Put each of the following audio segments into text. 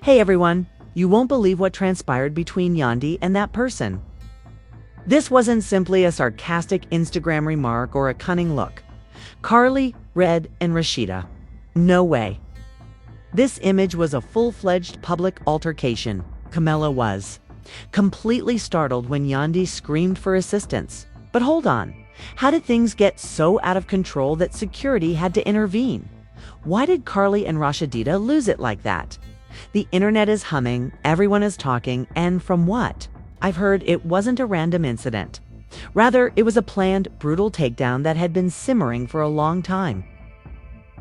Hey everyone, you won't believe what transpired between Yandy and that person. This wasn't simply a sarcastic Instagram remark or a cunning look. Karlie, Redd, and Rasheeda. No way. This image was a full-fledged public altercation. Camilla was completely startled when Yandy screamed for assistance. But hold on, how did things get so out of control that security had to intervene? Why did Karlie and Rasheeda lose it like that? The internet is humming, everyone is talking, and from what I've heard, it wasn't a random incident. Rather, it was a planned, brutal takedown that had been simmering for a long time.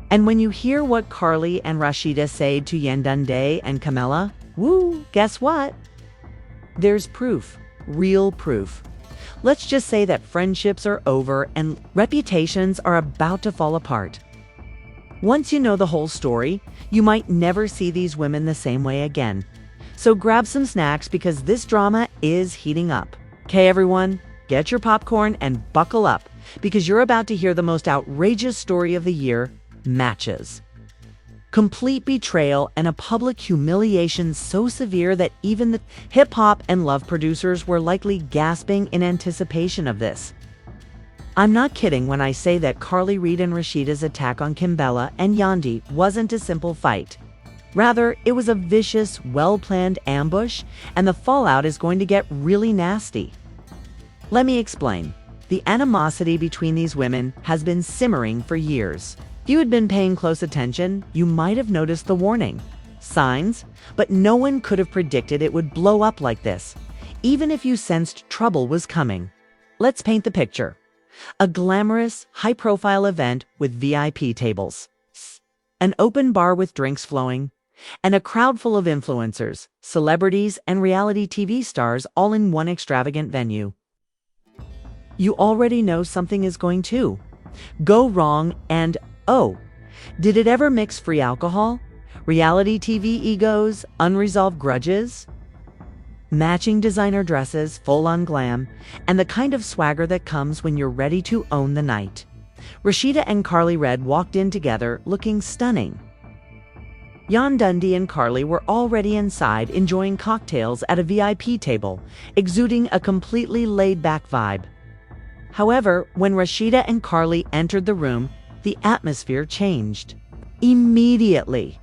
And when you hear what Karlie and Rasheeda say to Yandy and Camilla, woo, guess what? There's proof, real proof. Let's just say that friendships are over and reputations are about to fall apart. Once you know the whole story, you might never see these women the same way again. So grab some snacks because this drama is heating up. Okay, everyone, get your popcorn and buckle up because you're about to hear the most outrageous story of the year, matches. Complete betrayal and a public humiliation so severe that even the hip-hop and love producers were likely gasping in anticipation of this. I'm not kidding when I say that Karlie Redd and Rasheeda's attack on Camilla and Yandy wasn't a simple fight. Rather, it was a vicious, well-planned ambush, and the fallout is going to get really nasty. Let me explain. The animosity between these women has been simmering for years. If you had been paying close attention, you might have noticed the warning signs, but no one could have predicted it would blow up like this, even if you sensed trouble was coming. Let's paint the picture. A glamorous, high-profile event with VIP tables, an open bar with drinks flowing, and a crowd full of influencers, celebrities, and reality TV stars all in one extravagant venue. You already know something is going to go wrong, and oh, did it ever mix free alcohol, reality TV egos, unresolved grudges, matching designer dresses, full-on glam, and the kind of swagger that comes when you're ready to own the night? Rasheeda and Karlie Redd walked in together looking stunning. Yandy and Karlie were already inside enjoying cocktails at a VIP table, exuding a completely laid-back vibe. However, when Rasheeda and Karlie entered the room, the atmosphere changed. Immediately.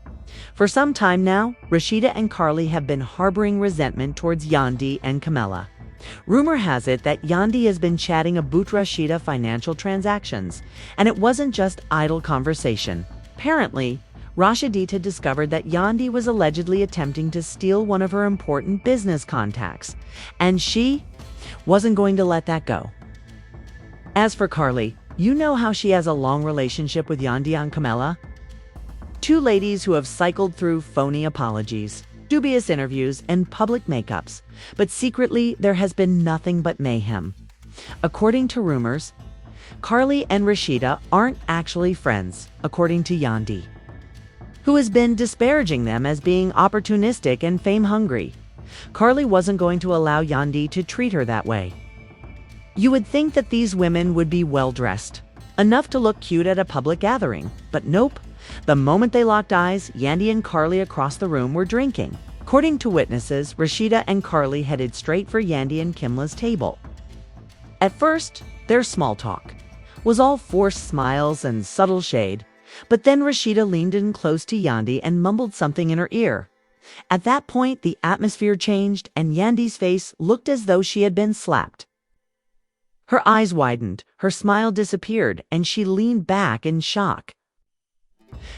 For some time now, Rasheeda and Karlie have been harboring resentment towards Yandy and Camilla. Rumor has it that Yandy has been chatting about Rasheeda financial transactions, and it wasn't just idle conversation. Apparently, Rasheeda discovered that Yandy was allegedly attempting to steal one of her important business contacts, and she wasn't going to let that go. As for Karlie, you know how she has a long relationship with Yandy and Camilla? Two ladies who have cycled through phony apologies, dubious interviews, and public makeups, but secretly there has been nothing but mayhem. According to rumors, Karlie and Rasheeda aren't actually friends, according to Yandy, who has been disparaging them as being opportunistic and fame-hungry. Karlie wasn't going to allow Yandy to treat her that way. You would think that these women would be well-dressed, enough to look cute at a public gathering, but nope. The moment they locked eyes, Yandy and Karlie across the room were drinking. According to witnesses, Rasheeda and Karlie headed straight for Yandy and Kimla's table. At first, their small talk was all forced smiles and subtle shade, but then Rasheeda leaned in close to Yandy and mumbled something in her ear. At that point, the atmosphere changed and Yandy's face looked as though she had been slapped. Her eyes widened, her smile disappeared, and she leaned back in shock.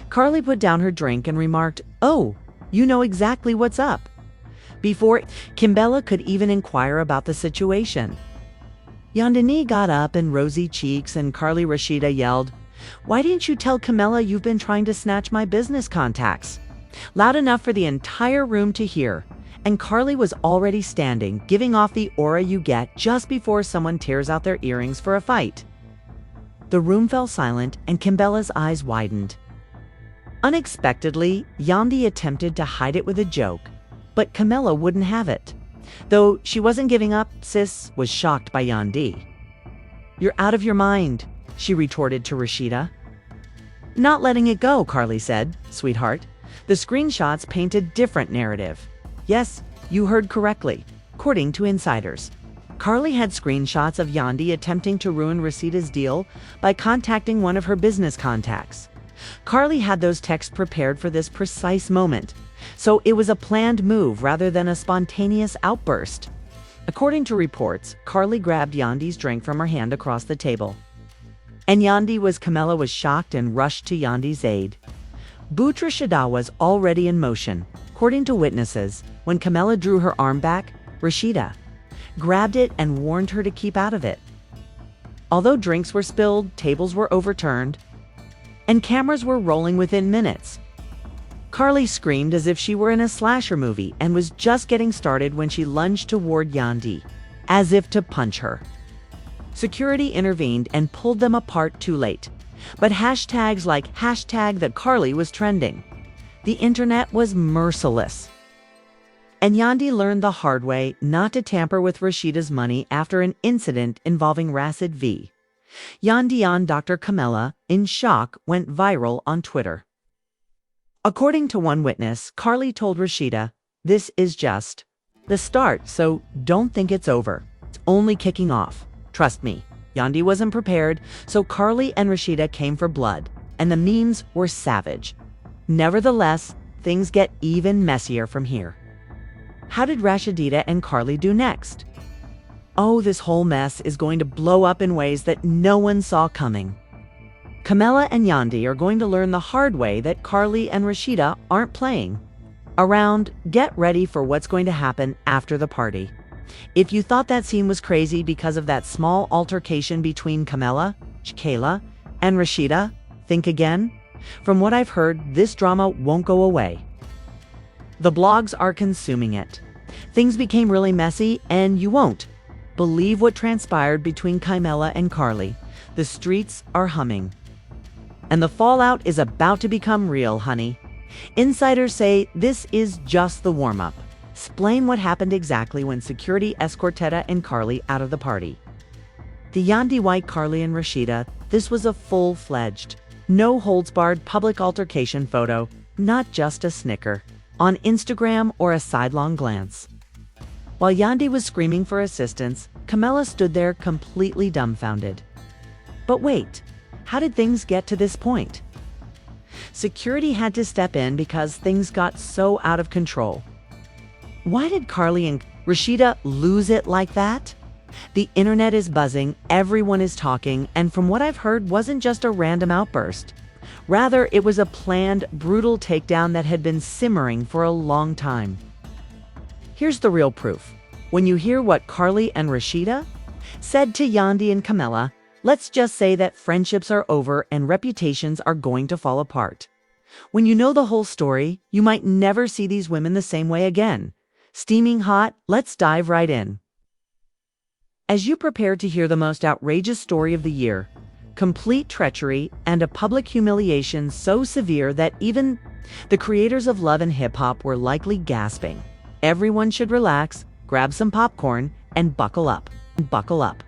Karlie put down her drink and remarked, "Oh, you know exactly what's up," before Camilla could even inquire about the situation. Yandy got up in rosy cheeks and Rasheeda yelled, "Why didn't you tell Camilla you've been trying to snatch my business contacts?" Loud enough for the entire room to hear, and Karlie was already standing, giving off the aura you get just before someone tears out their earrings for a fight. The room fell silent and Camilla's eyes widened. Unexpectedly, Yandy attempted to hide it with a joke, but Camilla wouldn't have it. Though she wasn't giving up, Sis was shocked by Yandy. "You're out of your mind," she retorted to Rasheeda. "Not letting it go," Karlie said. "Sweetheart, The screenshots paint a different narrative. Yes, you heard correctly. According to insiders, Karlie had screenshots of Yandy attempting to ruin Rasheeda's deal by contacting one of her business contacts. Karlie had those texts prepared for this precise moment, so it was a planned move rather than a spontaneous outburst. According to reports, Karlie grabbed Yandy's drink from her hand across the table. And Camilla was shocked and rushed to Yandy's aid. Rasheeda was already in motion. According to witnesses, when Camilla drew her arm back, Rasheeda grabbed it and warned her to keep out of it. Although drinks were spilled, tables were overturned, and cameras were rolling within minutes. Karlie screamed as if she were in a slasher movie and was just getting started when she lunged toward Yandy, as if to punch her. Security intervened and pulled them apart too late. But hashtags like #that_Karlie was trending. The internet was merciless. And Yandy learned the hard way not to tamper with Rasheeda's money after an incident involving Rasheeda v. Yandy on Dr. Camilla, in shock, went viral on Twitter. According to one witness, Karlie told Rasheeda, "This is just the start, so don't think it's over. It's only kicking off. Trust me." Yandy wasn't prepared, so Karlie and Rasheeda came for blood, and the memes were savage. Nevertheless, things get even messier from here. How did Rasheeda and Karlie do next? Oh, this whole mess is going to blow up in ways that no one saw coming. Camilla and Yandy are going to learn the hard way that Karlie and Rasheeda aren't playing around. Get ready for what's going to happen after the party. If you thought that scene was crazy because of that small altercation between Camilla, Kayla, and Rasheeda, think again. From what I've heard, this drama won't go away. The blogs are consuming it. Things became really messy, and you won't believe what transpired between Camilla and Karlie. The streets are humming. And the fallout is about to become real, honey. Insiders say this is just the warm-up. Explain what happened exactly when security escorted and Karlie out of the party. The Yandy White, Karlie and Rasheeda, this was a full-fledged, no-holds-barred public altercation photo, not just a snicker on Instagram or a sidelong glance. While Yandy was screaming for assistance, Camilla stood there completely dumbfounded. But wait, how did things get to this point? Security had to step in because things got so out of control. Why did Karlie and Rasheeda lose it like that? The internet is buzzing, everyone is talking, and from what I've heard, wasn't just a random outburst. Rather, it was a planned, brutal takedown that had been simmering for a long time. Here's the real proof. When you hear what Karlie and Rasheeda said to Yandy and Camilla, let's just say that friendships are over and reputations are going to fall apart. When you know the whole story, you might never see these women the same way again. Steaming hot, let's dive right in. As you prepare to hear the most outrageous story of the year, complete treachery and a public humiliation so severe that even the creators of love and hip-hop were likely gasping. Everyone should relax, grab some popcorn, and buckle up. Buckle up.